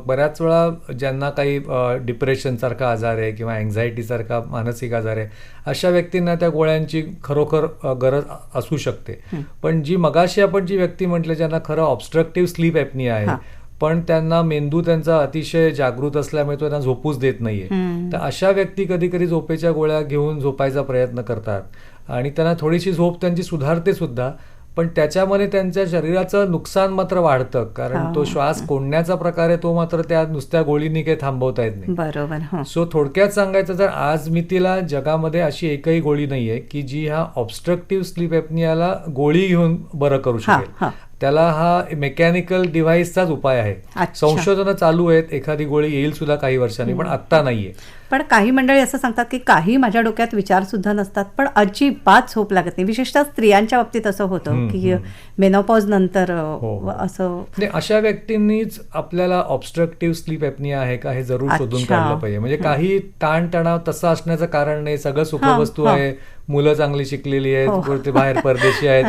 Speaker 3: बऱ्याच वेळा ज्यांना काही डिप्रेशनसारखा आजार आहे किंवा अँझायटीसारखा मानसिक आजार आहे, अशा व्यक्तींना त्या गोळ्यांची खरोखर गरज असू शकते. पण जी मगाशी आपण जी व्यक्ती म्हटलं, ज्यांना खरं ऑब्स्ट्रक्टिव्ह स्लीप ॲपनिया आहे, पण त्यांना मेंदू त्यांचा अतिशय जागृत असल्यामुळे तो त्यांना झोपूच देत नाहीये, तर अशा व्यक्ती कधी कधी झोपेच्या गोळ्या घेऊन झोपायचा प्रयत्न करतात आणि त्यांना थोडीशी झोप त्यांची सुधारते सुद्धा, पण त्याच्यामध्ये त्यांच्या शरीराचं नुकसान मात्र वाढतं, कारण तो श्वास कोंडण्याचा प्रकार आहे, तो मात्र त्या नुसत्या गोळीने काही थांबवता येत नाही.
Speaker 2: बरोबर.
Speaker 3: सो थोडक्यात सांगायचं तर आज मितीला जगामध्ये अशी एकही गोळी नाहीये की जी ह्या ऑब्स्ट्रक्टिव्ह स्लीप ॲपनियाला गोळी घेऊन बरं करू शकेल. त्याला हा मेकॅनिकल डिव्हाइसचाच उपाय आहे. संशोधनं चालू आहेत, एखादी गोळी येईल सुद्धा काही वर्षांनी, पण आत्ता नाहीये.
Speaker 2: पण काही मंडळी असं सांगतात की काही माझ्या डोक्यात विचार सुद्धा नसतात, पण अजिबात झोप लागत नाही. विशेषतः स्त्रियांच्या बाबतीत असं होतं की मेनोपॉज नंतर असं.
Speaker 3: अशा व्यक्तींनीच आपल्याला ऑब्स्ट्रक्टिव्ह स्लीप ॲपनिया आहे का हे जरूर शोधून काढलं पाहिजे. म्हणजे काही ताणतणाव तसं असण्याचं कारण नाही, सगळं सुखवस्तू आहे, मुलं चांगली शिकलेली आहेत, ते बाहेर परदेशी आहेत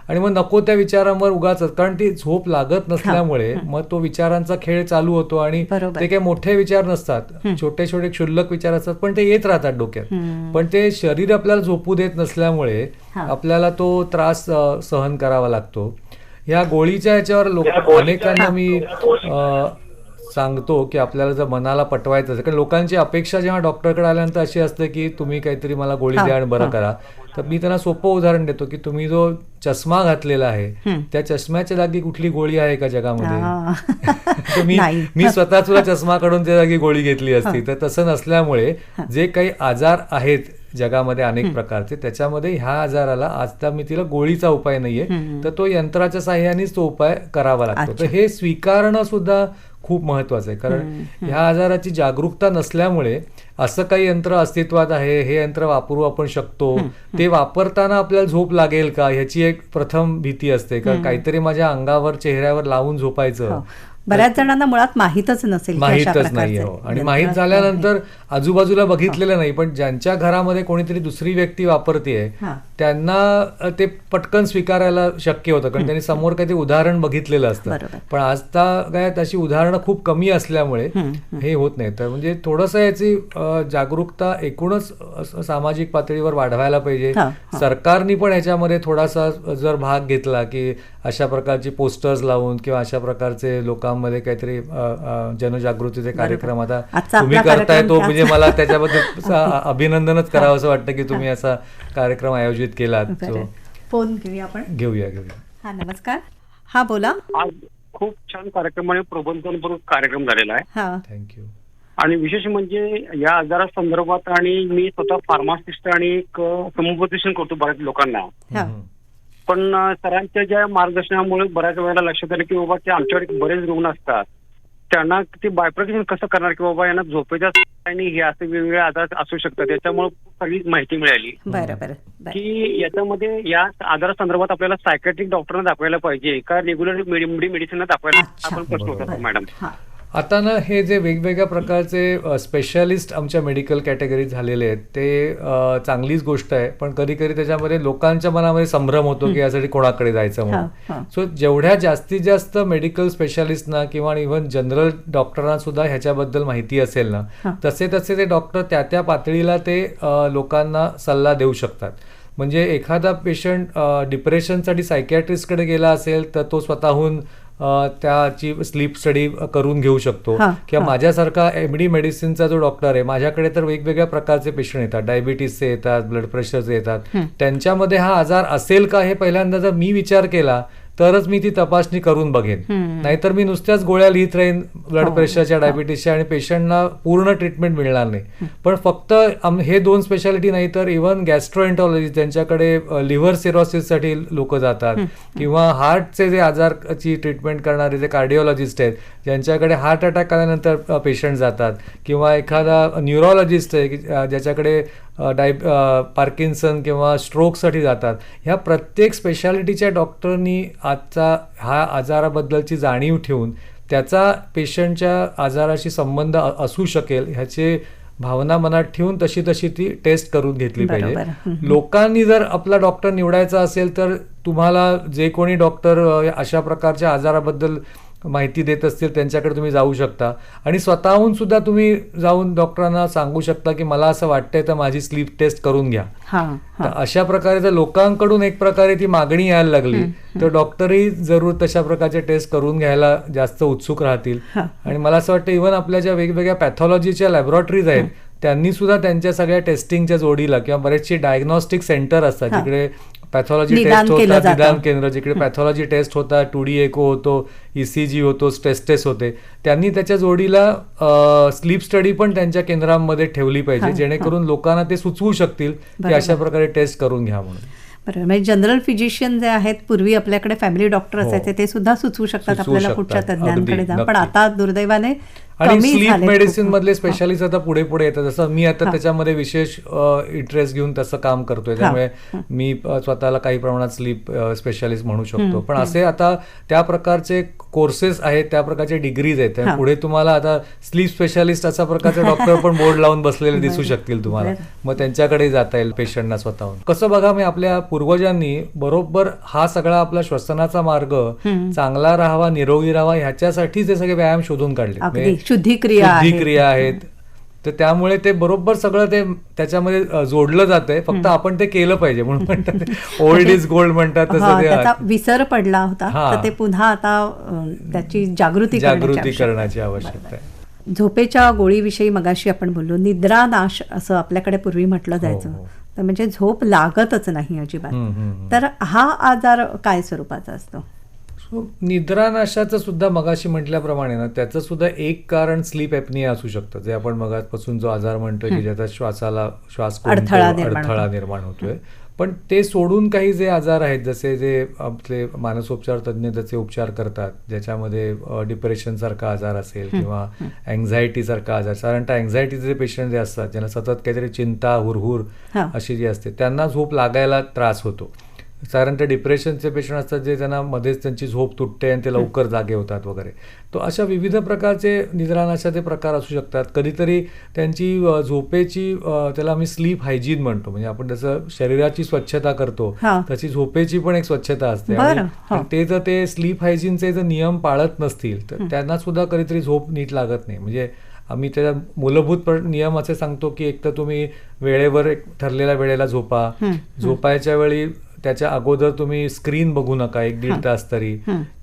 Speaker 3: आणि मग नको त्या विचारांवर उगाच, कारण ती झोप लागत नसल्यामुळे मग तो विचारांचा खेळ चालू होतो आणि ते काही मोठे विचार नसतात, छोटे छोटे क्षुल्लक विचार असतात, पण ते येत राहतात डोक्यात. पण ते शरीर आपल्याला झोपू देत नसल्यामुळे आपल्याला तो त्रास सहन करावा लागतो. ह्या गोळीच्या ह्याच्यावर अनेकांना मी सांगतो की आपल्याला जर मनाला पटवायचं असेल, कारण लोकांची अपेक्षा जेव्हा डॉक्टरकडे आल्यानंतर अशी असते की तुम्ही काहीतरी मला गोळी द्या आणि बरं करा, तर मी त्यांना सोपं उदाहरण देतो की तुम्ही जो चष्मा घातलेला आहे त्या चष्म्याच्या जागी कुठली गोळी आहे का जगामध्ये? मी स्वतः सुद्धा चष्मा काढून त्या जागी गोळी घेतली असती. तर तसं नसल्यामुळे जे काही आजार आहेत जगामध्ये अनेक प्रकारचे, त्याच्यामध्ये ह्या आजाराला आजता मी तिला गोळीचा उपाय नाहीये, तर तो यंत्राच्या साह्यानेच तो उपाय करावा लागतो. तर हे स्वीकारणं सुद्धा खूप महत्वाचं आहे, कारण ह्या आजाराची जागरूकता नसल्यामुळे असं काही यंत्र अस्तित्वात आहे, हे यंत्र वापरू आपण शकतो, ते वापरताना आपल्याला झोप लागेल का ह्याची एक प्रथम भीती असते, कारण काहीतरी माझ्या अंगावर चेहऱ्यावर लावून झोपायचं.
Speaker 2: बऱ्याच जणांना मुळात माहीतच नसेल,
Speaker 3: माहीतच नाही. आणि माहीत झाल्यानंतर आजूबाजूला बघितलेलं नाही, पण ज्यांच्या घरामध्ये कोणीतरी दुसरी व्यक्ती वापरतेय त्यांना ते पटकन स्वीकारायला शक्य होतं, कारण त्यांनी समोर काही उदाहरण बघितलेलं असतं. पण आजता काय तशी उदाहरणं खूप कमी असल्यामुळे हे होत नाही. तर म्हणजे थोडंसं याची जागरूकता एकूणच सामाजिक पातळीवर वाढवायला पाहिजे. सरकारने पण ह्याच्यामध्ये थोडासा जर भाग घेतला की अशा प्रकारची पोस्टर्स लावून किंवा अशा प्रकारचे लोकांमध्ये काहीतरी जनजागृतीचे कार्यक्रम आता तुम्ही करताय, तो म्हणजे मला त्याच्याबद्दल अभिनंदनच करावं असं वाटतं की तुम्ही असा कार्यक्रम आयोजित केलात.
Speaker 2: फोन घेऊया आपण.
Speaker 3: घेऊया.
Speaker 2: हा, नमस्कार. हा, बोला.
Speaker 6: आज खूप छान कार्यक्रम आणि प्रबोधनपूर्वक कार्यक्रम झालेला आहे.
Speaker 3: थँक्यू.
Speaker 6: आणि विशेष म्हणजे या आजारासंदर्भात, आणि मी स्वतः फार्मासिस्ट आणि एक समुपदेशन करतो बऱ्याच लोकांना, पण सरांच्या ज्या मार्गदर्शनामुळे बऱ्याच वेळेला लक्षात आलं की बाबा ते आमच्याकडे बरेच रुग्ण असतात, त्यांना ते बायप्रकेशन कसं करणार की बाबा यांना झोपेच्या आणि हे असे वेगवेगळे आजार असू शकतात. त्याच्यामुळे सगळी माहिती मिळाली की याच्यामध्ये या आजारासंदर्भात आपल्याला सायकॅट्रिक डॉक्टरना दाखवायला पाहिजे का रेग्युलर मेडिसिनला दाखवायला, आपण प्रश्न होता मॅडम.
Speaker 3: आता ना हे जे वेगवेगळ्या प्रकारचे स्पेशालिस्ट आमच्या मेडिकल कॅटेगरीत झालेले आहेत ते चांगलीच गोष्ट आहे, पण कधी कधी त्याच्यामध्ये लोकांच्या मनामध्ये संभ्रम होतो की यासाठी कोणाकडे जायचं म्हणून. सो जेवढ्या जास्तीत जास्त मेडिकल स्पेशालिस्टना किंवा इव्हन जनरल डॉक्टरांना सुद्धा ह्याच्याबद्दल माहिती असेल ना, तसे ते डॉक्टर त्या पातळीला ते लोकांना सल्ला देऊ शकतात. म्हणजे एखादा पेशंट डिप्रेशनसाठी सायकॅट्रिस्टकडे गेला असेल तर तो स्वतःहून त्याची स्लीप स्टडी करून घेऊ शकतो.
Speaker 2: हा,
Speaker 3: किंवा
Speaker 2: हा.
Speaker 3: माझ्यासारखा MD मेडिसिनचा जो डॉक्टर आहे, माझ्याकडे तर वेगवेगळ्या प्रकारचे पेशंट येतात, डायबिटीसचे येतात, ब्लड प्रेशरचे येतात. त्यांच्यामध्ये हा आजार असेल का हे पहिल्यांदा जर मी विचार केला तरच मी ती तपासणी करून बघेन. नाहीतर मी नुसत्याच गोळ्या लिहित राहीन ब्लड प्रेशरच्या, डायबिटीसच्या, आणि पेशंटला पूर्ण ट्रीटमेंट मिळणार नाही. पण फक्त हे 2 स्पेशालिटी नाही तर इव्हन गॅस्ट्रोएंटॉलॉजी, त्यांच्याकडे लिव्हर सिरोसिससाठी लोक जातात, किंवा हार्टचे जे आजारची ट्रीटमेंट करणारे जे कार्डिओलॉजिस्ट आहेत, ज्यांच्याकडे हार्ट अटॅक आल्यानंतर पेशंट जातात, किंवा एखादा न्यूरोलॉजिस्ट आहे की ज्याच्याकडे पार्किन्सन किंवा स्ट्रोकसाठी जातात. ह्या प्रत्येक स्पेशालिटीच्या डॉक्टरनी आजचा हा आजाराबद्दलची जाणीव ठेवून त्याचा पेशंटच्या आजाराशी संबंध असू शकेल ह्याचे भावना मनात ठेवून तशी ती टेस्ट करून घेतली पाहिजे. लोकांनी जर आपला डॉक्टर निवडायचा असेल तर तुम्हाला जे कोणी डॉक्टर अशा प्रकारच्या आजाराबद्दल माहिती देत असतील त्यांच्याकडे तुम्ही जाऊ शकता, आणि स्वतःहून सुद्धा तुम्ही जाऊन डॉक्टरांना सांगू शकता की मला असं वाटतंय तर माझी स्लीप टेस्ट करून घ्या. तर अशा प्रकारे जर लोकांकडून एक प्रकारे ती मागणी यायला लागली तर डॉक्टरही जरूर तशा प्रकारचे टेस्ट करून घ्यायला जास्त उत्सुक राहतील. आणि मला असं वाटतं इव्हन आपल्या ज्या वेगवेगळ्या पॅथॉलॉजीच्या लॅबोरेटरीज आहेत त्यांनी सुद्धा त्यांच्या सगळ्या टेस्टिंगच्या जोडीला, किंवा बरेचसे डायग्नॉस्टिक सेंटर असतात जिकडे पॅथॉलॉजी टेस्ट होतात, निदान केंद्र जिकडे पॅथॉलॉजी टेस्ट होतात, 2D एको होतो, ECG होतो, स्ट्रेस टेस्ट होते, त्यांनी त्याच्या जोडीला स्लीप स्टडी पण त्यांच्या केंद्रांमध्ये ठेवली पाहिजे, जेणेकरून लोकांना ते सुचवू शकतील की अशा प्रकारे टेस्ट करून घ्या म्हणून.
Speaker 2: बरोबर. म्हणजे जनरल फिजिशियन जे आहेत, पूर्वी आपल्याकडे फॅमिली डॉक्टर असायचे, ते सुद्धा सुचवू शकतात आपल्याला कुठच्या तज्ञांकडे जा. पण आता दुर्दैवाने
Speaker 3: आणि स्लीप मेडिसिन मधले स्पेशालिस्ट आता पुढे येतात. जसं मी आता त्याच्यामध्ये विशेष इंटरेस्ट घेऊन तसं काम करतोय, त्यामुळे मी स्वतःला काही प्रमाणात स्लीप स्पेशालिस्ट म्हणू शकतो. पण असे आता त्या प्रकारचे कोर्सेस आहेत, त्या प्रकारचे डिग्रीज आहेत, पुढे तुम्हाला आता स्लीप स्पेशालिस्ट असा प्रकारचे डॉक्टर पण बोर्ड लावून बसलेले दिसू शकतील तुम्हाला. मग त्यांच्याकडे जाता येईल पेशंटना स्वतःहून. कसं बघा, मी आपल्या पूर्वजांनी बरोबर हा सगळा आपला श्वसनाचा मार्ग चांगला राहावा, निरोगी राहावा ह्याच्यासाठीच हे सगळे व्यायाम शोधून काढले. शुद्धिक्रिया आहेत, तर त्यामुळे ते बरोबर सगळं ते त्याच्यामध्ये जोडलं जातंय. फक्त आपण ते केलं पाहिजे म्हणून म्हणतात ओल्ड इज गोल्ड म्हणतात तसं.
Speaker 2: त्याचा विसर पडला होता, तर ते पुन्हा आता त्याची जागृती
Speaker 3: करण्याची आवश्यकता आहे.
Speaker 2: झोपेच्या गोळीविषयी मगाशी आपण बोललो, निद्रानाश असं आपल्याकडे पूर्वी म्हटलं जायचं. तर म्हणजे झोप लागतच नाही अजिबात. तर हा आजार काय स्वरूपाचा असतो?
Speaker 3: निद्रानाशाचं सुद्धा मगाशी म्हटल्याप्रमाणे ना, त्याचं सुद्धा एक कारण स्लीप ॲपनिया असू शकतं, जे आपण मगापासून जो आजार म्हणतोय की ज्याचा श्वास
Speaker 2: अडथळा
Speaker 3: निर्माण होतोय. पण ते सोडून काही जे आजार आहेत, जसे जे आपले मानसोपचार तज्ज्ञ त्याचे उपचार करतात, ज्याच्यामध्ये डिप्रेशन सारखा आजार असेल किंवा अँझायटी सारखा आजार. साधारणतः अँझायटीचे पेशंट जे असतात, ज्यांना सतत काहीतरी चिंता, हुरहुर अशी जी असते, त्यांना झोप लागायला त्रास होतो. साधारणतः डिप्रेशनचे पेशंट असतात जे त्यांना मध्येच त्यांची झोप तुटते आणि ते लवकर जागे होतात वगैरे. तो अशा विविध प्रकारचे निद्रानाशाचे प्रकार असू शकतात. कधीतरी त्यांची झोपेची, त्याला आम्ही स्लीप हायजीन म्हणतो, म्हणजे आपण जसं शरीराची स्वच्छता करतो तशी झोपेची पण एक स्वच्छता असते. आणि ते जर ते स्लीप हायजीनचे जर नियम पाळत नसतील तर त्यांना सुद्धा कधीतरी झोप नीट लागत नाही. म्हणजे आम्ही त्याचा मूलभूत नियम असे सांगतो की एक तर तुम्ही वेळेवर एक ठरलेल्या वेळेला झोपा, झोपायच्या वेळी त्याच्या अगोदर तुम्ही स्क्रीन बघू नका 1-1.5 तास तरी,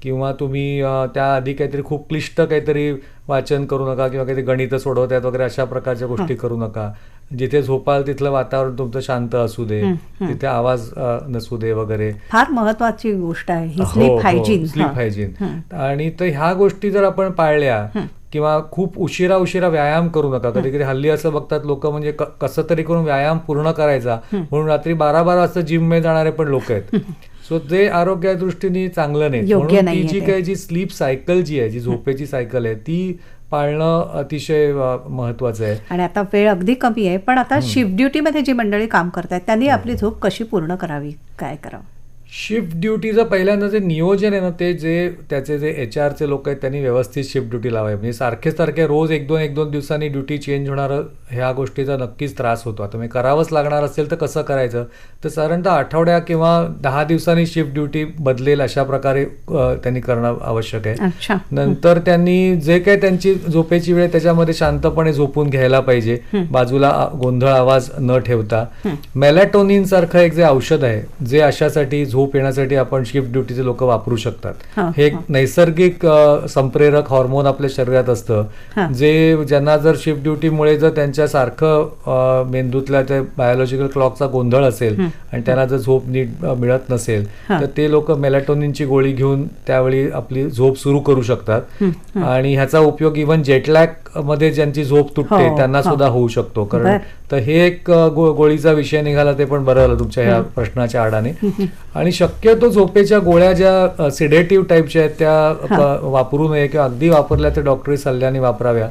Speaker 3: किंवा तुम्ही त्याआधी काहीतरी खूप क्लिष्ट काहीतरी वाचन करू नका, किंवा काहीतरी गणित सोडवतात वगैरे अशा प्रकारच्या गोष्टी करू नका. जिथे झोपाल तिथलं वातावरण तुमचं शांत असू दे, तिथे आवाज नसू दे वगैरे.
Speaker 2: फार महत्वाची गोष्ट आहे ही स्लीप हायजीन.
Speaker 3: आणि तर ह्या गोष्टी जर आपण पाळल्या, किंवा खूप उशिरा व्यायाम करू नका. कधी कधी हल्ली असं बघतात लोक, म्हणजे कसं तरी करून व्यायाम पूर्ण करायचा म्हणून रात्री 12-12 वाजता जिम मध्ये जाणारे पण लोक आहेत. सो ते आरोग्या दृष्टीने चांगलं नाही. म्हणून ती जी काही जी स्लीप सायकल जी आहे, जी झोपेची सायकल आहे, ती पाळणं अतिशय महत्वाचं आहे.
Speaker 2: आणि आता वेळ अगदी कमी आहे, पण आता शिफ्ट ड्युटीमध्ये जी मंडळी काम करतात त्यांनी आपली झोप कशी पूर्ण करावी, काय करावं?
Speaker 3: शिफ्ट ड्युटीचं पहिल्यांदा जे नियोजन आहे ना, ते त्याचे जे HRचे लोक आहेत त्यांनी व्यवस्थित शिफ्ट ड्युटी लावावी. म्हणजे सारखे रोज 1-2 दिवसांनी ड्युटी चेंज होणारं ह्या गोष्टीचा नक्कीच त्रास होतो. आता मी करावंच लागणार असेल तर कसं करायचं, तर साधारणतः आठवड्या किंवा 10 दिवसांनी शिफ्ट ड्युटी बदलेल अशा प्रकारे त्यांनी करणं आवश्यक आहे. नंतर त्यांनी जे काही त्यांची झोपेची वेळ त्याच्यामध्ये शांतपणे झोपून घ्यायला पाहिजे, बाजूला गोंधळ आवाज न ठेवता. मेलॅटोनिन सारखं एक जे औषध आहे जे अशासाठी झोप येण्यासाठी आपण शिफ्ट ड्युटीचे लोक वापरू
Speaker 2: हा,
Speaker 3: शकतात. हे एक
Speaker 2: हा.
Speaker 3: नैसर्गिक संप्रेरक हॉर्मोन आपल्या शरीरात
Speaker 2: हा.
Speaker 3: असतं, जे ज्यांना जर शिफ्ट ड्युटीमुळे जर त्यांच्या सारखं मेंदूतल्या त्या बायोलॉजिकल क्लॉकचा गोंधळ असेल आणि त्यांना जर झोप नीट मिळत नसेल
Speaker 2: हा.
Speaker 3: तर ते लोक मेलॅटोनिनची गोळी घेऊन त्यावेळी आपली झोप सुरू करू शकतात. आणि ह्याचा उपयोग इव्हन जेटलॅग मध्ये ज्यांची झोप तुटते
Speaker 2: हो,
Speaker 3: त्यांना
Speaker 2: हो.
Speaker 3: सुद्धा होऊ शकतो. कारण
Speaker 2: बर.
Speaker 3: तर हे एक गोळीचा विषय निघाला, ते पण बरं झालं तुमच्या ह्या प्रश्नाच्या आडाने. आणि शक्यतो झोपेच्या गोळ्या ज्या सिडेटिव्ह टाईपच्या आहेत त्या वापरू नये, किंवा अगदी वापरल्या तर डॉक्टरी सल्ल्याने वापराव्या.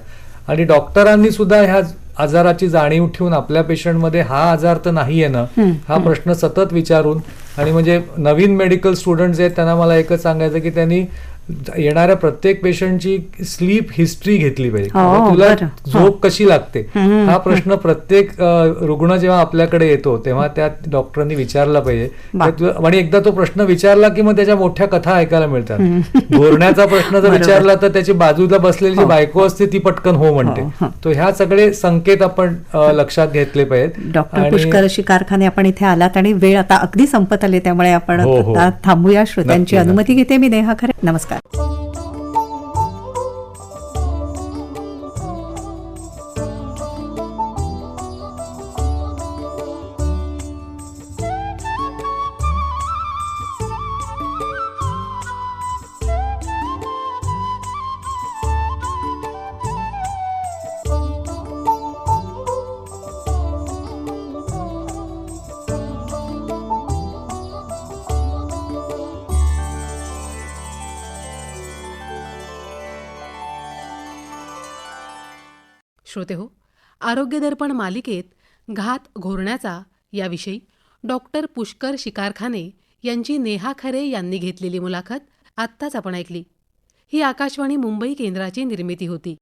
Speaker 3: आणि डॉक्टरांनी सुद्धा ह्या आजाराची जाणीव ठेवून आपल्या पेशंटमध्ये हा आजार तर नाहीये ना हा प्रश्न सतत विचारून, आणि म्हणजे नवीन मेडिकल स्टुडंट्स आहेत त्यांना मला एकच सांगायचं की त्यांनी येणाऱ्या प्रत्येक पेशंटची स्लीप हिस्ट्री घेतली पाहिजे.
Speaker 2: हो,
Speaker 3: म्हणजे तुला
Speaker 2: बरं.
Speaker 3: झोप कशी लागते हा प्रश्न प्रत्येक रुग्ण जेव्हा आपल्याकडे येतो तेव्हा त्या डॉक्टरांनी विचारला पाहिजे. आणि एकदा तो प्रश्न विचारला की मग त्याच्या मोठ्या कथा ऐकायला मिळतात. घोरण्याचा प्रश्न जर विचारला तर त्याची बाजूला बसलेली जी बायको असते ती पटकन हो म्हणते. तो ह्या सगळे संकेत आपण लक्षात घेतले पाहिजेत.
Speaker 2: डॉक्टर पुष्कर शिकारखाने, आपण इथे आलात आणि वेळ आता अगदी संपत आली, त्यामुळे आपण
Speaker 3: हो, हो.
Speaker 2: आता थांबूया. श्रोत्यांची
Speaker 3: नक्की,
Speaker 2: अनुमती घेते मी, नेहा खरे. नमस्कार.
Speaker 1: श्रोते हो, आरोग्य दर्पण मालिकेत घात घोरण्याचा याविषयी डॉक्टर पुष्कर शिकारखाने यांची नेहा खरे यांनी घेतलेली मुलाखत आत्ताच आपण ऐकली. ही आकाशवाणी मुंबई केंद्राची निर्मिती होती.